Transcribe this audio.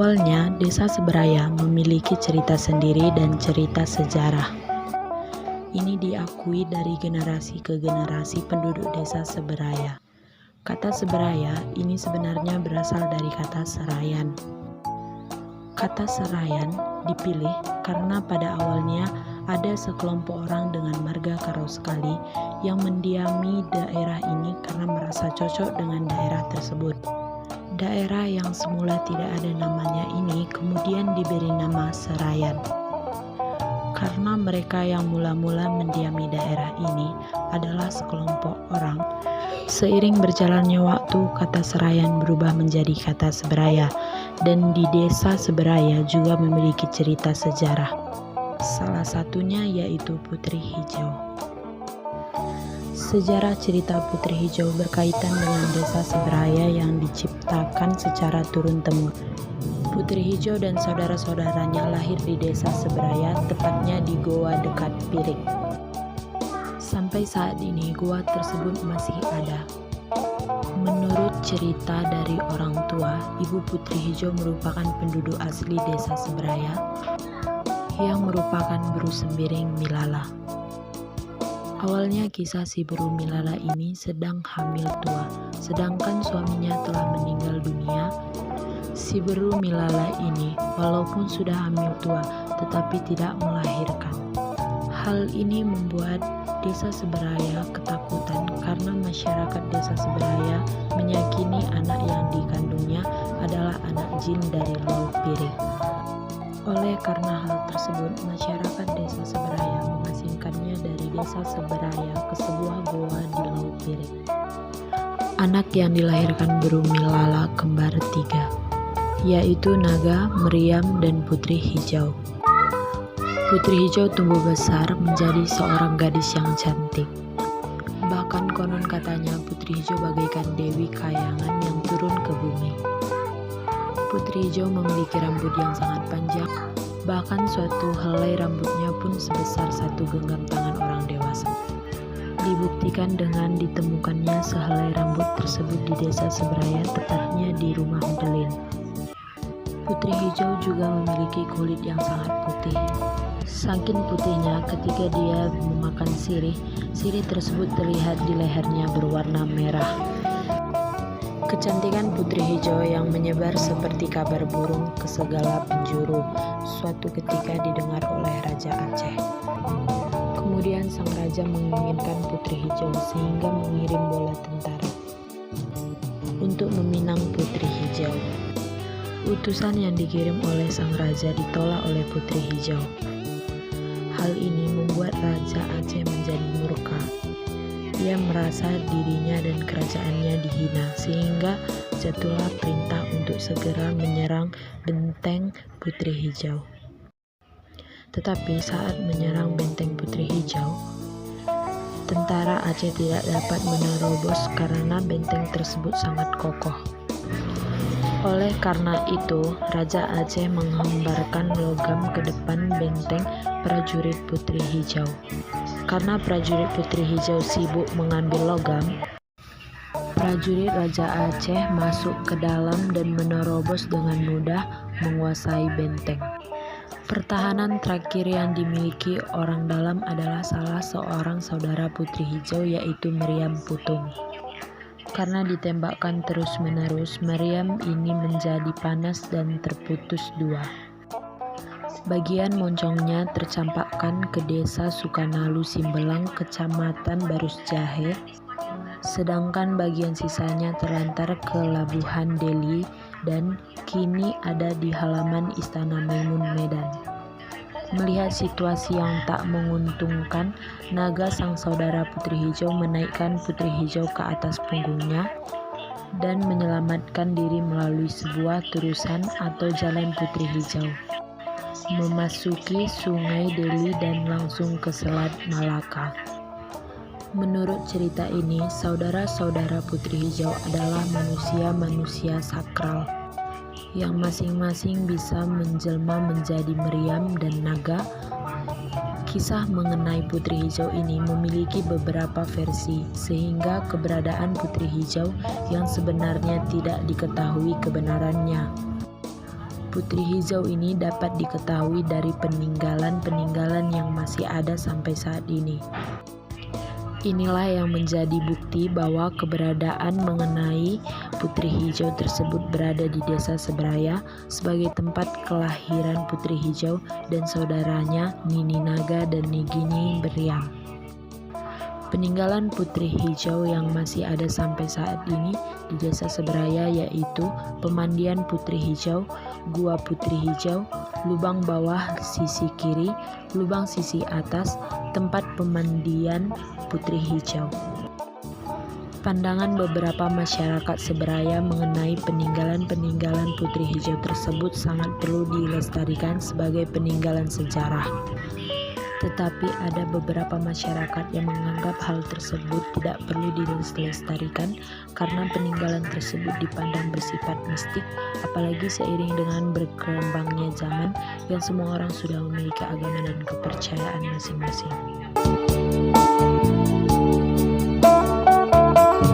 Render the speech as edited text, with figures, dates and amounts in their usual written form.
Awalnya, Desa Seberaya memiliki cerita sendiri dan cerita sejarah. Ini diakui dari generasi ke generasi penduduk Desa Seberaya. Kata Seberaya ini sebenarnya berasal dari kata Serayan. Kata Serayan dipilih karena pada awalnya ada sekelompok orang dengan marga karo sekali yang mendiami daerah ini karena merasa cocok dengan daerah tersebut. Daerah yang semula tidak ada namanya ini kemudian diberi nama Serayan. Karena mereka yang mula-mula mendiami daerah ini adalah sekelompok orang, seiring berjalannya waktu kata Serayan berubah menjadi kata Seberaya, dan di Desa Seberaya juga memiliki cerita sejarah. Salah satunya yaitu Putri Hijau. Sejarah cerita Putri Hijau berkaitan dengan Desa Seberaya yang diciptakan secara turun-temurun. Putri Hijau dan saudara-saudaranya lahir di Desa Seberaya, tepatnya di goa dekat Pirik. Sampai saat ini goa tersebut masih ada. Menurut cerita dari orang tua, Ibu Putri Hijau merupakan penduduk asli Desa Seberaya yang merupakan Beru Sembiring Milala. Awalnya kisah si Beru Milala ini sedang hamil tua, sedangkan suaminya telah meninggal dunia. Si Beru Milala ini walaupun sudah hamil tua, tetapi tidak melahirkan. Hal ini membuat Desa Seberaya ketakutan karena masyarakat Desa Seberaya meyakini anak yang dikandungnya adalah anak jin dari Laut Pirik. Oleh karena hal tersebut, masyarakat Desa Seberaya mengasingkannya dari Desa Seberaya ke sebuah goa di Laut Pirik. Anak yang dilahirkan Beru Milala kembar 3, yaitu Naga, Meriam, dan Putri Hijau. Putri Hijau tumbuh besar menjadi seorang gadis yang cantik. Bahkan konon katanya Putri Hijau bagaikan Dewi Kayangan yang turun ke bumi. Putri Hijau memiliki rambut yang sangat panjang, bahkan suatu helai rambutnya pun sebesar satu genggam tangan orang dewasa. Dibuktikan dengan ditemukannya sehelai rambut tersebut di Desa Seberaya, tepatnya di rumah Delin. Putri Hijau juga memiliki kulit yang sangat putih. Saking putihnya, ketika dia memakan sirih, sirih tersebut terlihat di lehernya berwarna merah. Kecantikan Putri Hijau yang menyebar seperti kabar burung ke segala penjuru suatu ketika didengar oleh Raja Aceh. Kemudian sang raja menginginkan Putri Hijau sehingga mengirim bola tentara untuk meminang Putri Hijau. Utusan yang dikirim oleh sang raja ditolak oleh Putri Hijau. Hal ini membuat Raja Aceh menjadi murka. Ia merasa dirinya dan kerajaannya dihina, sehingga jatuhlah perintah untuk segera menyerang benteng Putri Hijau. Tetapi saat menyerang benteng Putri Hijau, tentara Aceh tidak dapat menerobos karena benteng tersebut sangat kokoh. Oleh karena itu, Raja Aceh menghambarkan logam ke depan benteng prajurit Putri Hijau. Karena prajurit Putri Hijau sibuk mengambil logam, prajurit Raja Aceh masuk ke dalam dan menerobos dengan mudah menguasai benteng. Pertahanan terakhir yang dimiliki orang dalam adalah salah seorang saudara Putri Hijau, yaitu Meriam Putung. Karena ditembakkan terus-menerus, Meriam ini menjadi panas dan terputus 2. Bagian moncongnya tercampakkan ke Desa Sukanalu Simbelang, Kecamatan Barus Jahe, sedangkan bagian sisanya terlantar ke Labuhan Deli dan kini ada di halaman Istana Maimun, Medan. Melihat situasi yang tak menguntungkan, Naga sang saudara Putri Hijau menaikkan Putri Hijau ke atas punggungnya dan menyelamatkan diri melalui sebuah terusan atau jalan Putri Hijau, memasuki Sungai Deli dan langsung ke Selat Malaka. Menurut cerita ini, saudara-saudara Putri Hijau adalah manusia-manusia sakral yang masing-masing bisa menjelma menjadi meriam dan naga. Kisah mengenai Putri Hijau ini memiliki beberapa versi, sehingga keberadaan Putri Hijau yang sebenarnya tidak diketahui kebenarannya. Putri Hijau ini dapat diketahui dari peninggalan-peninggalan yang masih ada sampai saat ini. Inilah yang menjadi bukti bahwa keberadaan mengenai Putri Hijau tersebut berada di Desa Seberaya sebagai tempat kelahiran Putri Hijau dan saudaranya Nini Naga dan Nigini Beriang. Peninggalan Putri Hijau yang masih ada sampai saat ini di Desa Seberaya yaitu pemandian Putri Hijau, Gua Putri Hijau, lubang bawah sisi kiri, lubang sisi atas, tempat pemandian Putri Hijau. Pandangan beberapa masyarakat Seberaya mengenai peninggalan-peninggalan Putri Hijau tersebut sangat perlu dilestarikan sebagai peninggalan sejarah. Tetapi ada beberapa masyarakat yang menganggap hal tersebut tidak perlu dilestarikan karena peninggalan tersebut dipandang bersifat mistik, apalagi seiring dengan berkembangnya zaman yang semua orang sudah memiliki agama dan kepercayaan masing-masing.